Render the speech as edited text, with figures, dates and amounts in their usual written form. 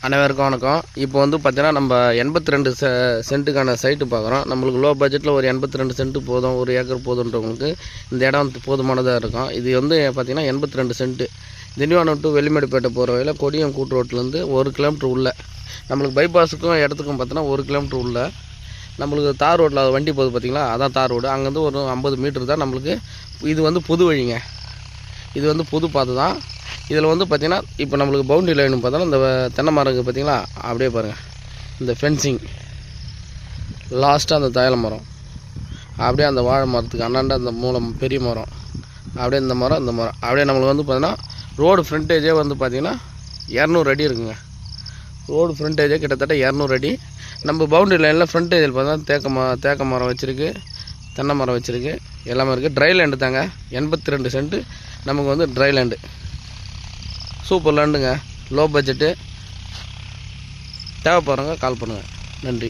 அனைவருக்கும் வணக்கம். இப்போ வந்து பார்த்தீங்கன்னா நம்ம 82 சென்ட்டுக்கான சைட்டு பார்க்குறோம். நம்மளுக்கு லோ பட்ஜெட்டில் ஒரு 82 சென்ட்டு போதும், 1 ஏக்கர் போதுன்றவங்களுக்கு இந்த இடம் போதுமானதாக இருக்கும். இது வந்து பார்த்திங்கன்னா 82 சென்ட்டு திண்டிவனம் டு வெள்ளிமேடுப்பேட்டை போகிற வழியில் கொடியம் கூட்டு ரோட்லேருந்து 1 கிலோமீட்டர் உள்ள, நம்மளுக்கு பைபாஸுக்கும் இடத்துக்கும் பார்த்தீங்கன்னா 1 கிலோமீட்டர் உள்ள, நம்மளுக்கு தார் ரோட்டில் வண்டி போகுது பார்த்திங்களா, அதான் தார் ரோடு. அங்கேருந்து ஒரு 50 மீட்டர் தான் நம்மளுக்கு. இது வந்து புது வழிங்க, இது வந்து புது பாதை தான். இதில் வந்து பார்த்திங்கன்னா இப்போ நம்மளுக்கு பவுண்ட்ரி லைன் பார்த்தோன்னா இந்த தென்னை மரம் இருக்குது பார்த்திங்களா, அப்படியே பாருங்கள். இந்த ஃபென்சிங் லாஸ்ட்டாக அந்த தைல மரம், அப்படியே அந்த வாழை மரத்துக்கு அண்ணாண்ட அந்த மூலம் பெரிய மரம், அப்படியே இந்த மரம் அப்படியே நம்மளுக்கு வந்து பார்த்திங்கன்னா ரோடு ஃப்ரண்டேஜே வந்து பார்த்திங்கன்னா 200 அடி இருக்குங்க. ரோடு ஃப்ரண்டேஜே கிட்டத்தட்ட 200 அடி. நம்ம பவுண்ட்ரி லைனில் ஃப்ரண்டேஜில் பார்த்தா தேக்க மரம் வச்சுருக்கு, தென்னை மரம் வச்சுருக்கு, எல்லாமே இருக்குது. ட்ரை லேண்டு தாங்க. 82 சென்ட்டு நமக்கு வந்து ட்ரை லேண்டு. சூப்பர் லேண்டுங்க, லோ பட்ஜெட்டு. தேவைப்படுறவங்க கால் பண்ணுங்கள். நன்றி.